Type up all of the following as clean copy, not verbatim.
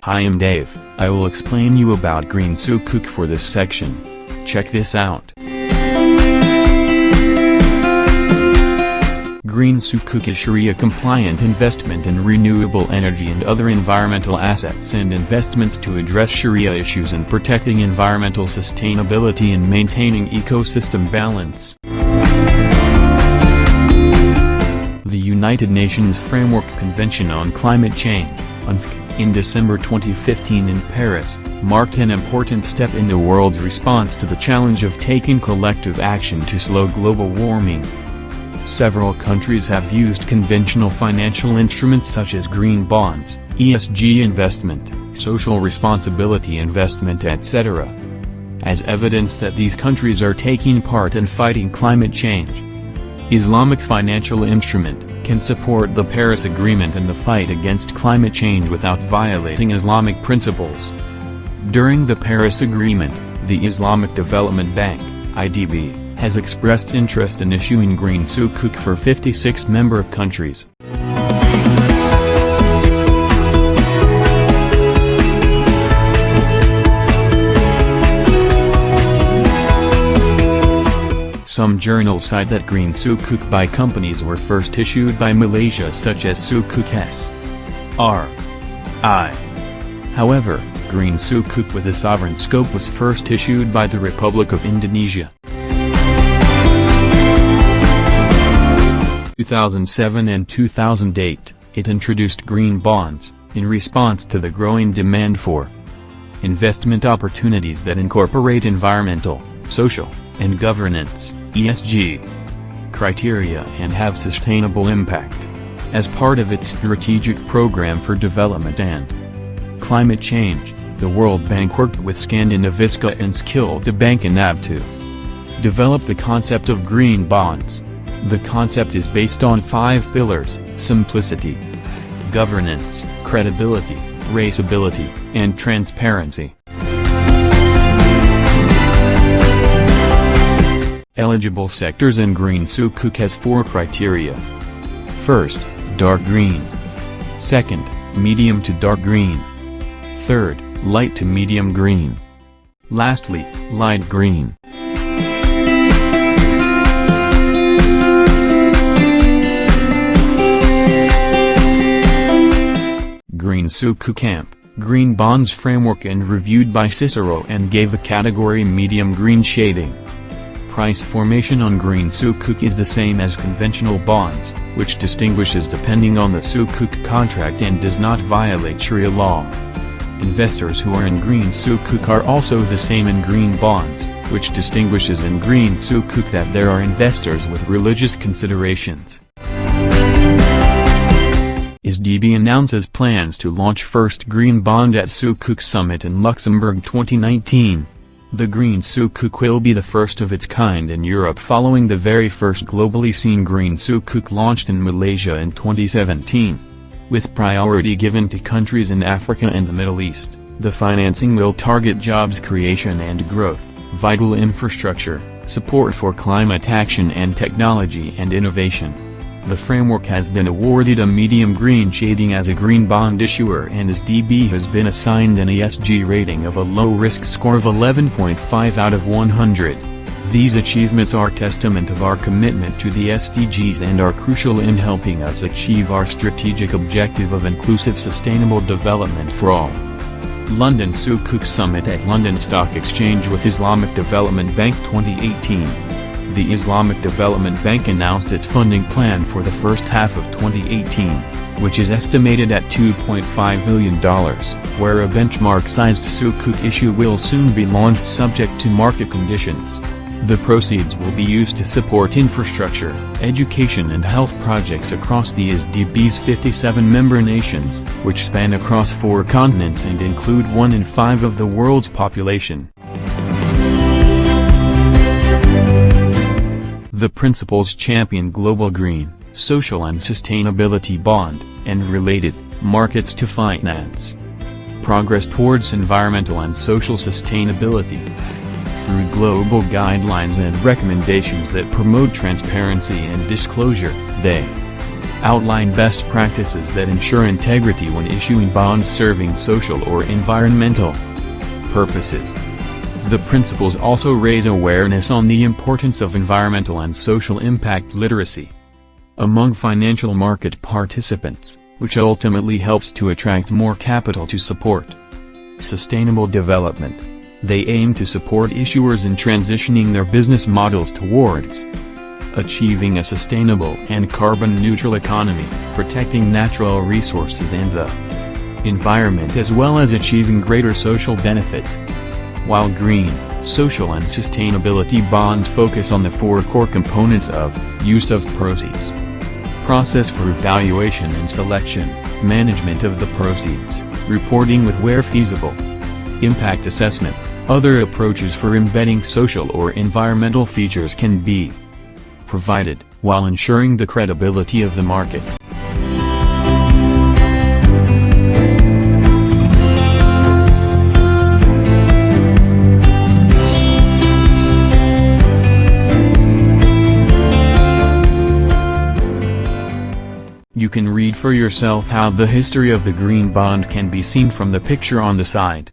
Hi, I'm Dave. I will explain you about green sukuk for this section. Check this out. Green sukuk is Sharia-compliant investment in renewable energy and other environmental assets and investments to address Sharia issues in protecting environmental sustainability and maintaining ecosystem balance. The United Nations Framework Convention on Climate Change, in December 2015 in Paris, marked an important step in the world's response to the challenge of taking collective action to slow global warming. Several countries have used conventional financial instruments such as green bonds, ESG investment, social responsibility investment, etc., as evidence that these countries are taking part in fighting climate change. Islamic financial instrument can support the Paris Agreement and the fight against climate change without violating Islamic principles. During the Paris Agreement, the Islamic Development Bank, IDB, has expressed interest in issuing green sukuk for 56 member countries. Some journals cite that green sukuk by companies were first issued by Malaysia, such as Sukuk S.R.I. However, green sukuk with a sovereign scope was first issued by the Republic of Indonesia. 2007 and 2008, it introduced green bonds, in response to the growing demand for investment opportunities that incorporate environmental, social, and governance (ESG) criteria and have sustainable impact. As part of its strategic program for development and climate change, the World Bank worked with Skandinaviska and Bank and AB to develop the concept of green bonds. The concept is based on 5 pillars: simplicity, governance, credibility, traceability, and transparency. Eligible sectors in green sukuk has 4 criteria. First, dark green. Second, medium to dark green. Third, light to medium green. Lastly, light green. Green sukuk Camp, Green Bonds Framework and reviewed by Cicero and gave a category medium green shading. Price formation on green sukuk is the same as conventional bonds, which distinguishes depending on the sukuk contract and does not violate Sharia law. Investors who are in green sukuk are also the same in green bonds, which distinguishes in green sukuk that there are investors with religious considerations. ISDB announces plans to launch first green bond at Sukuk Summit in Luxembourg 2019. The green sukuk will be the first of its kind in Europe following the very first globally seen green sukuk launched in Malaysia in 2017. With priority given to countries in Africa and the Middle East, the financing will target jobs creation and growth, vital infrastructure, support for climate action and technology and innovation. The framework has been awarded a medium green shading as a green bond issuer, and ISDB has been assigned an ESG rating of a low-risk score of 11.5 out of 100. These achievements are testament of our commitment to the SDGs and are crucial in helping us achieve our strategic objective of inclusive sustainable development for all. London Sukuk Summit at London Stock Exchange with Islamic Development Bank 2018. The Islamic Development Bank announced its funding plan for the first half of 2018, which is estimated at $2.5 billion, where a benchmark-sized sukuk issue will soon be launched subject to market conditions. The proceeds will be used to support infrastructure, education and health projects across the ISDB's 57 member nations, which span across 4 continents and include 1 in 5 of the world's population. The principles champion global green, social and sustainability bond, and related, markets to finance progress towards environmental and social sustainability. Through global guidelines and recommendations that promote transparency and disclosure, they Outline best practices that ensure integrity when issuing bonds serving social or environmental purposes. The principles also raise awareness on the importance of environmental and social impact literacy among financial market participants, which ultimately helps to attract more capital to support sustainable development. They aim to support issuers in transitioning their business models towards achieving a sustainable and carbon-neutral economy, protecting natural resources and the environment, as well as achieving greater social benefits. While green, social and sustainability bonds focus on the four core components of use of proceeds, process for evaluation and selection, management of the proceeds, reporting with where feasible, impact assessment. Other approaches for embedding social or environmental features can be provided, while ensuring the credibility of the market. You can read for yourself how the history of the green bond can be seen from the picture on the side.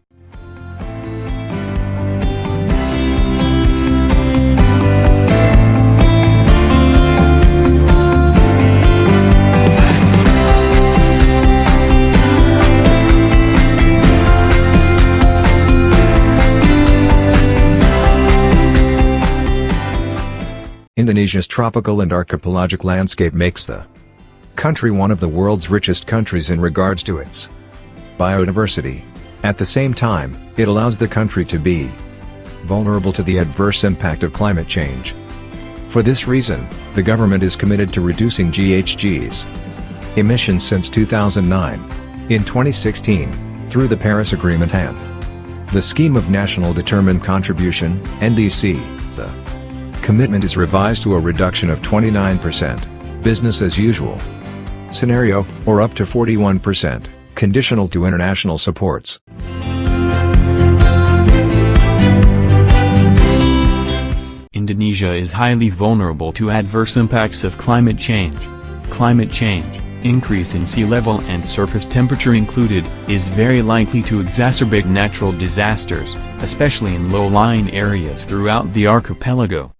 Indonesia's tropical and archipelagic landscape makes the country one of the world's richest countries in regards to its biodiversity. At the same time, it allows the country to be vulnerable to the adverse impact of climate change. For this reason, the government is committed to reducing GHGs emissions since 2009. In 2016, through the Paris Agreement and the Scheme of National Determined Contribution, NDC, the commitment is revised to a reduction of 29%, business as usual scenario, or up to 41%, conditional to international supports. Indonesia is highly vulnerable to adverse impacts of climate change. Climate change, increase in sea level and surface temperature included, is very likely to exacerbate natural disasters, especially in low-lying areas throughout the archipelago.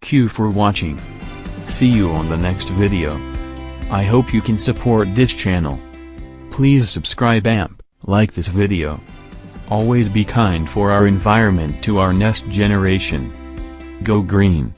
Thank you for watching. See you on the next video. I hope you can support this channel. Please subscribe and like this video. Always be kind for our environment to our next generation. Go green.